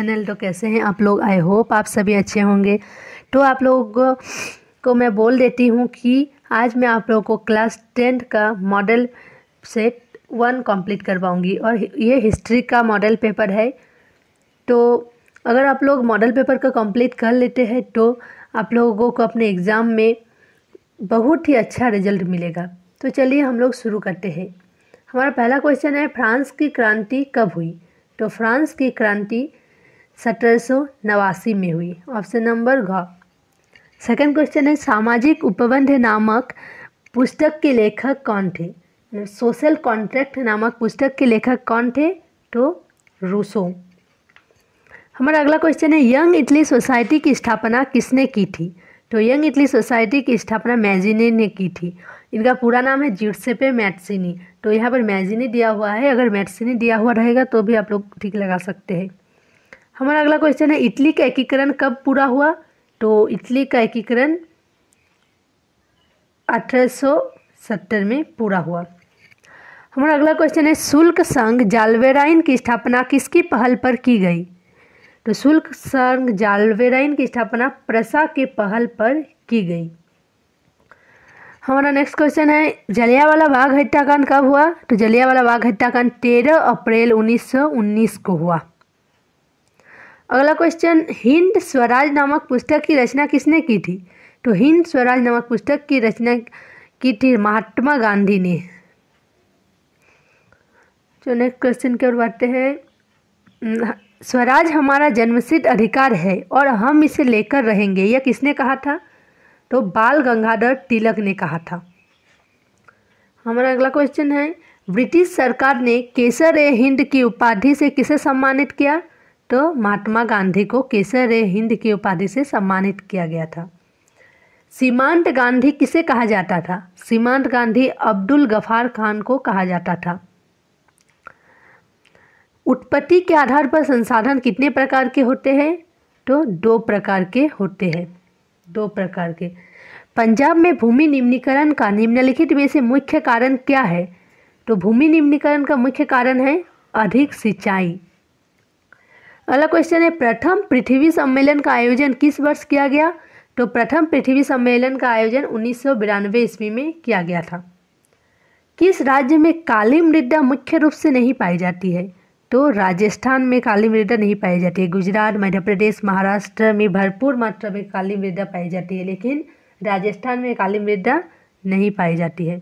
Channel. तो कैसे हैं आप लोग? आई होप आप सभी अच्छे होंगे। तो आप लोगों को मैं बोल देती हूँ कि आज मैं आप लोगों को क्लास 10 का मॉडल सेट 1 कंप्लीट करवाऊँगी और ये हिस्ट्री का मॉडल पेपर है। तो अगर आप लोग मॉडल पेपर का कंप्लीट कर लेते हैं तो आप लोगों को अपने एग्ज़ाम में बहुत ही अच्छा रिजल्ट मिलेगा। तो चलिए हम लोग शुरू करते हैं। हमारा पहला क्वेश्चन है, फ्रांस की क्रांति कब हुई? तो फ्रांस की क्रांति 1789 में हुई, ऑप्शन नंबर घ। सेकंड क्वेश्चन है, सामाजिक उपबंध नामक पुस्तक के लेखक कौन थे? सोशल कॉन्ट्रैक्ट नामक पुस्तक के लेखक कौन थे? तो रूसो। हमारा अगला क्वेश्चन है, यंग इटली सोसाइटी की स्थापना किसने की थी? तो यंग इटली सोसाइटी की स्थापना मैजिनी ने की थी। इनका पूरा नाम है ज्यूसेप्पे मैट्सिनी। तो यहाँ पर मैजिनी दिया हुआ है, अगर मैट्सिनी दिया हुआ रहेगा तो भी आप लोग ठीक लगा सकते हैं। हमारा अगला क्वेश्चन है, इटली का एकीकरण कब पूरा हुआ? तो इटली का एकीकरण 1870 में पूरा हुआ। हमारा अगला क्वेश्चन है, शुल्क संघ जाल्वेराइन की स्थापना किसकी पहल पर की गई? तो शुल्क संघ जाल्वेराइन की स्थापना प्रसा के पहल पर की गई। हमारा नेक्स्ट क्वेश्चन है, जलियांवाला बाग हत्याकांड कब हुआ? तो जलियांवाला बाग हत्याकांड 13 अप्रैल 1919 को हुआ। अगला क्वेश्चन, हिंद स्वराज नामक पुस्तक की रचना किसने की थी? तो हिंद स्वराज नामक पुस्तक की रचना की थी महात्मा गांधी ने। जो नेक्स्ट क्वेश्चन की ओर बढ़ते हैं, स्वराज हमारा जन्मसिद्ध अधिकार है और हम इसे लेकर रहेंगे, यह किसने कहा था? तो बाल गंगाधर तिलक ने कहा था। हमारा अगला क्वेश्चन है, ब्रिटिश सरकार ने केसर-ए-हिंद की उपाधि से किसे सम्मानित किया? तो महात्मा गांधी को केसर-ए-हिंद की उपाधि से सम्मानित किया गया था। सीमांत गांधी किसे कहा जाता था? सीमांत गांधी अब्दुल गफार खान को कहा जाता था। उत्पत्ति के आधार पर संसाधन कितने प्रकार के होते हैं? तो 2 प्रकार के होते हैं, 2 प्रकार के। पंजाब में भूमि निम्नीकरण का निम्नलिखित में से मुख्य कारण क्या है? तो भूमि निम्नीकरण का मुख्य कारण है अधिक सिंचाई। अगला क्वेश्चन है, प्रथम पृथ्वी सम्मेलन का आयोजन किस वर्ष किया गया? तो प्रथम पृथ्वी सम्मेलन का आयोजन 1992 ईस्वी में किया गया था। किस राज्य में काली मृदा मुख्य रूप से नहीं पाई जाती है? तो राजस्थान में काली मृदा नहीं पाई जाती है। गुजरात, मध्य प्रदेश, महाराष्ट्र में भरपूर मात्रा में काली मृदा पाई जाती है, लेकिन राजस्थान में काली मृदा नहीं पाई जाती है।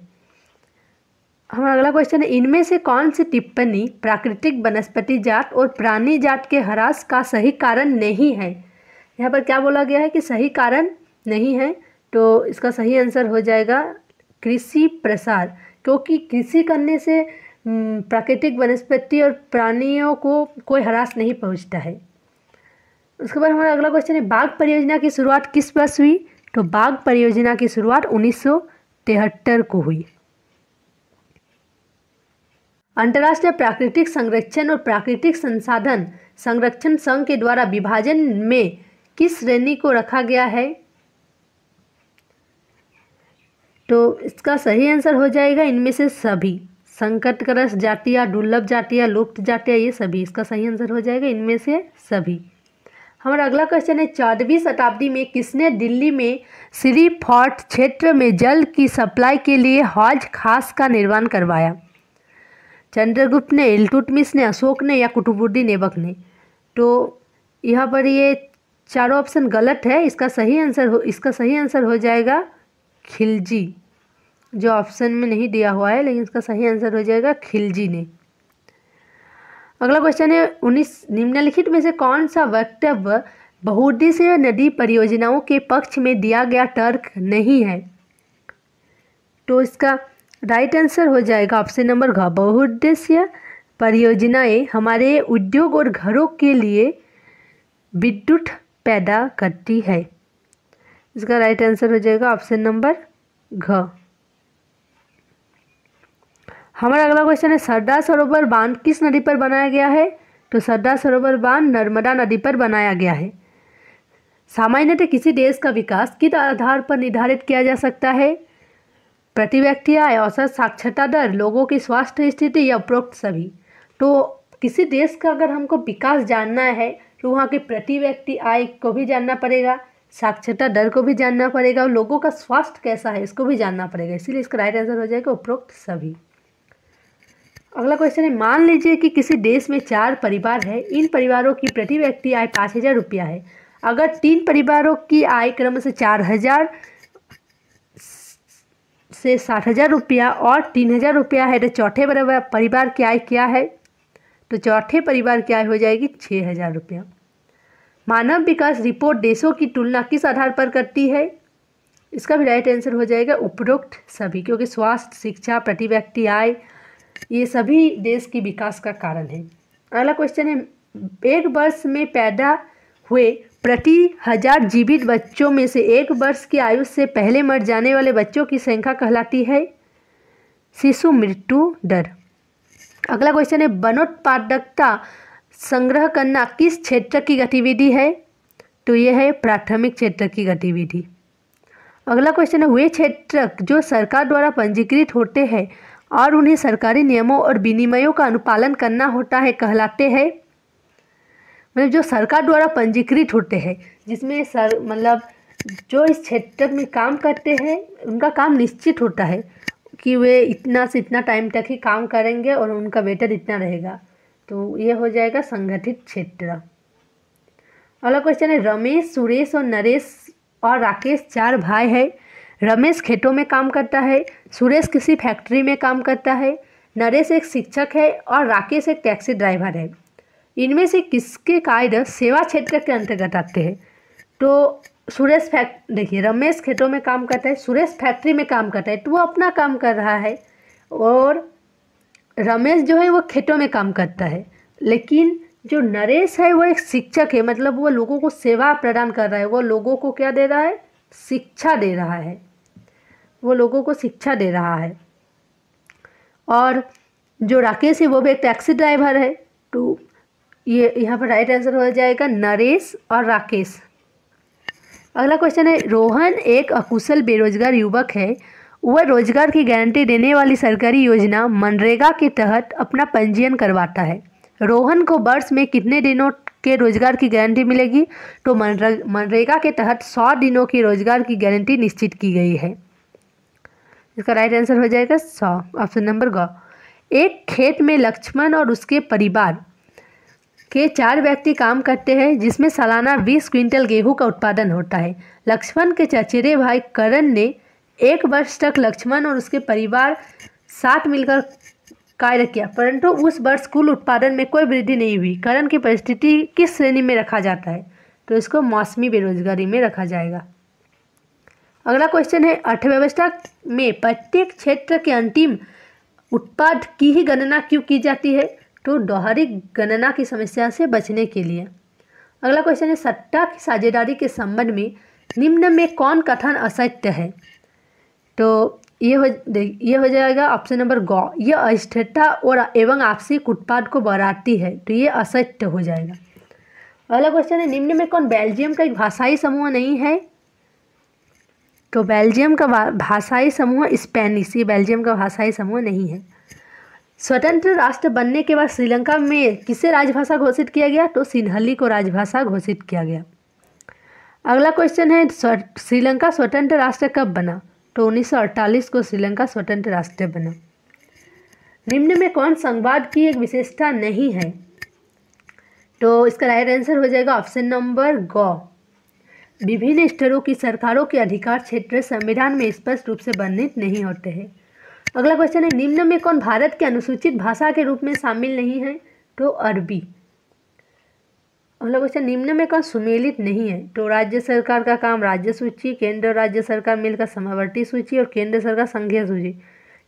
हमारा अगला क्वेश्चन है, इनमें से कौन सी टिप्पणी प्राकृतिक वनस्पति जात और प्राणी जात के ह्रास का सही कारण नहीं है? यहाँ पर क्या बोला गया है कि सही कारण नहीं है, तो इसका सही आंसर हो जाएगा कृषि प्रसार, क्योंकि कृषि करने से प्राकृतिक वनस्पति और प्राणियों को कोई ह्रास नहीं पहुँचता है। उसके बाद हमारा अगला क्वेश्चन है, बाघ परियोजना की शुरुआत किस वर्ष हुई? तो बाघ परियोजना की शुरुआत 1973 को हुई। अंतर्राष्ट्रीय प्राकृतिक संरक्षण और प्राकृतिक संसाधन संरक्षण संघ के द्वारा विभाजन में किस श्रेणी को रखा गया है? तो इसका सही आंसर हो जाएगा इनमें से सभी, संकटग्रस्त जातियाँ, दुर्लभ जातियाँ, लुप्त जातियाँ, ये सभी। इसका सही आंसर हो जाएगा इनमें से सभी। हमारा अगला क्वेश्चन है, 14वीं शताब्दी में किसने दिल्ली में श्री फोर्ट क्षेत्र में जल की सप्लाई के लिए हौज खास का निर्माण करवाया? चंद्रगुप्त ने, इल्तुतमिश ने, अशोक ने या कुतुबुद्दीन ऐबक ने? तो यहाँ पर ये चारों ऑप्शन गलत है। इसका सही आंसर हो जाएगा खिलजी, जो ऑप्शन में नहीं दिया हुआ है, लेकिन इसका सही आंसर हो जाएगा खिलजी ने। अगला क्वेश्चन है, 19 निम्नलिखित में से कौन सा वक्तव्य बहुउद्देशीय नदी परियोजनाओं के पक्ष में दिया गया तर्क नहीं है? तो इसका राइट आंसर हो जाएगा ऑप्शन नंबर घ। बहुउद्देशीय परियोजनाएं हमारे उद्योग और घरों के लिए विद्युत पैदा करती है। इसका राइट आंसर हो जाएगा ऑप्शन नंबर घ। हमारा अगला क्वेश्चन है, सरदार सरोवर बांध किस नदी पर बनाया गया है? तो सरदार सरोवर बांध नर्मदा नदी पर बनाया गया है। सामान्यतः किसी देश का विकास किस आधार पर निर्धारित किया जा सकता है? प्रति व्यक्ति आय, औसत साक्षरता दर, लोगों की स्वास्थ्य स्थिति या उपरोक्त सभी। तो किसी देश का अगर हमको विकास जानना है तो वहाँ के प्रति व्यक्ति आय को भी जानना पड़ेगा, साक्षरता दर को भी जानना पड़ेगा और लोगों का स्वास्थ्य कैसा है इसको भी जानना पड़ेगा। इसीलिए इसका राइट आंसर हो जाएगा उपरोक्त सभी। अगला क्वेश्चन है, मान लीजिए कि किसी देश में 4 परिवार है। इन परिवारों की प्रति व्यक्ति आय 5,000 रुपया है। अगर 3 परिवारों की आय क्रम से 4,000 से 60,000 रुपया और 3,000 रुपया है तो चौथे परिवार की आय क्या है? तो चौथे परिवार की आय हो जाएगी 6,000 रुपया। मानव विकास रिपोर्ट देशों की तुलना किस आधार पर करती है? इसका भी राइट आंसर हो जाएगा उपरोक्त सभी, क्योंकि स्वास्थ्य, शिक्षा, प्रति व्यक्ति आय ये सभी देश की विकास का कारण है। अगला क्वेश्चन है, एक वर्ष में पैदा हुए प्रति 1000 जीवित बच्चों में से 1 वर्ष की आयु से पहले मर जाने वाले बच्चों की संख्या कहलाती है शिशु मृत्यु दर। अगला क्वेश्चन है, वनोत्पादकता संग्रह करना किस क्षेत्र की गतिविधि है? तो यह है प्राथमिक क्षेत्र की गतिविधि। अगला क्वेश्चन है, वे क्षेत्र जो सरकार द्वारा पंजीकृत होते हैं और उन्हें सरकारी नियमों और विनियमों का अनुपालन करना होता है कहलाते हैं, मतलब जो सरकार द्वारा पंजीकृत होते हैं, जिसमें मतलब जो इस क्षेत्र में काम करते हैं उनका काम निश्चित होता है कि वे इतना से इतना टाइम तक ही काम करेंगे और उनका वेतन इतना रहेगा, तो ये हो जाएगा संगठित क्षेत्र। अगला क्वेश्चन है, रमेश, सुरेश और नरेश और राकेश 4 भाई है। रमेश खेतों में काम करता है, सुरेश किसी फैक्ट्री में काम करता है, नरेश एक शिक्षक है और राकेश एक टैक्सी ड्राइवर है। इनमें से किसके कार्य सेवा क्षेत्र के अंतर्गत आते हैं? तो सुरेश देखिए, रमेश खेतों में काम करता है, सुरेश फैक्ट्री में काम करता है, तो वो अपना काम कर रहा है और रमेश जो है वो खेतों में काम करता है। लेकिन जो नरेश है वो एक शिक्षक है, मतलब वो लोगों को सेवा प्रदान कर रहा है, वो लोगों को क्या दे रहा है? शिक्षा दे रहा है, वो लोगों को शिक्षा दे रहा है। और जो राकेश है वो भी एक टैक्सी ड्राइवर है, तो ये यहाँ पर राइट आंसर हो जाएगा नरेश और राकेश। अगला क्वेश्चन है, रोहन एक अकुशल बेरोजगार युवक है। वह रोजगार की गारंटी देने वाली सरकारी योजना मनरेगा के तहत अपना पंजीयन करवाता है। रोहन को वर्ष में कितने दिनों के रोजगार की गारंटी मिलेगी? तो मनरेगा के तहत 100 दिनों की रोजगार की गारंटी निश्चित की गई है। इसका राइट आंसर हो जाएगा 100, ऑप्शन नंबर ग। एक खेत में लक्ष्मण और उसके परिवार के 4 व्यक्ति काम करते हैं, जिसमें सालाना 20 क्विंटल गेहूं का उत्पादन होता है। लक्ष्मण के चचेरे भाई करण ने 1 वर्ष तक लक्ष्मण और उसके परिवार साथ मिलकर कार्य किया, परंतु उस वर्ष कुल उत्पादन में कोई वृद्धि नहीं हुई। करण की परिस्थिति किस श्रेणी में रखा जाता है? तो इसको मौसमी बेरोजगारी में रखा जाएगा। अगला क्वेश्चन है, अर्थव्यवस्था में प्रत्येक क्षेत्र के अंतिम उत्पाद की ही गणना क्यों की जाती है? तो दोहरी गणना की समस्या से बचने के लिए। अगला क्वेश्चन है, सत्ता की साझेदारी के संबंध में निम्न में कौन कथन असत्य है? तो ये हो जाएगा ऑप्शन नंबर ग। यह अस्थिरता और एवं आपसी उत्पाद को बढ़ाती है, तो ये असत्य हो जाएगा। अगला क्वेश्चन है, निम्न में कौन बेल्जियम का एक भाषाई समूह नहीं है? तो बेल्जियम का भाषाई समूह स्पेनिश, ये बेल्जियम का भाषाई समूह नहीं है। स्वतंत्र राष्ट्र बनने के बाद श्रीलंका में किसे राजभाषा घोषित किया गया? तो सिन्हली को राजभाषा घोषित किया गया। अगला क्वेश्चन है, श्रीलंका स्वतंत्र राष्ट्र कब बना? तो 1948 को श्रीलंका स्वतंत्र राष्ट्र बना। निम्न में कौन संघवाद की एक विशेषता नहीं है? तो इसका राइट आंसर हो जाएगा ऑप्शन नंबर ग। विभिन्न स्तरों की सरकारों के अधिकार क्षेत्र संविधान में स्पष्ट रूप से वर्णित नहीं होते हैं। अगला क्वेश्चन है, निम्न में कौन भारत की अनुसूचित भाषा के रूप में शामिल नहीं है? तो अरबी। अगला क्वेश्चन, निम्न में कौन सुमेलित नहीं है? तो राज्य सरकार का काम राज्य सूची, केंद्र और राज्य सरकार मिलकर समवर्ती सूची और केंद्र सरकार संघीय सूची।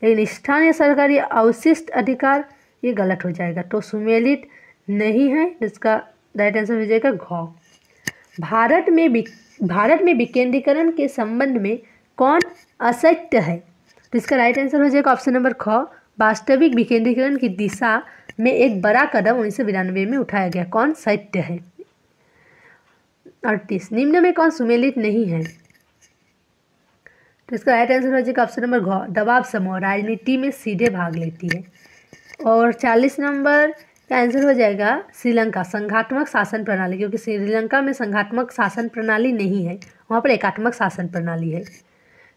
लेकिन स्थानीय सरकारी अवशिष्ट अधिकार ये गलत हो जाएगा, तो सुमेलित नहीं है। इसका राइट आंसर हो जाएगा घ। भारत में विकेंद्रीकरण के संबंध में कौन असत्य है? तो इसका राइट आंसर हो जाएगा ऑप्शन नंबर ख। वास्तविक विकेंद्रीकरण की दिशा में एक बड़ा कदम 1992 में उठाया गया। कौन सत्य है? 38, निम्न में कौन सुमेलित नहीं है? तो इसका राइट आंसर हो जाएगा ऑप्शन नंबर घ। दबाव समूह राजनीति में सीधे भाग लेती है। और 40 नंबर, का आंसर हो जाएगा श्रीलंका, संघात्मक शासन प्रणाली, क्योंकि श्रीलंका में संघात्मक शासन प्रणाली नहीं है, वहाँ पर एकात्मक शासन प्रणाली है।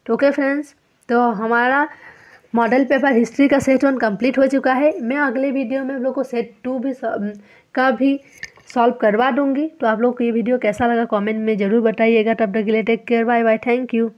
तो ओके फ्रेंड्स, तो हमारा मॉडल पेपर हिस्ट्री का सेट 1 कंप्लीट हो चुका है। मैं अगले वीडियो में आप लोग को सेट 2 भी का भी सॉल्व करवा दूंगी। तो आप लोग को ये वीडियो कैसा लगा कमेंट में ज़रूर बताइएगा। तब तक के लिए take care, bye bye, thank you.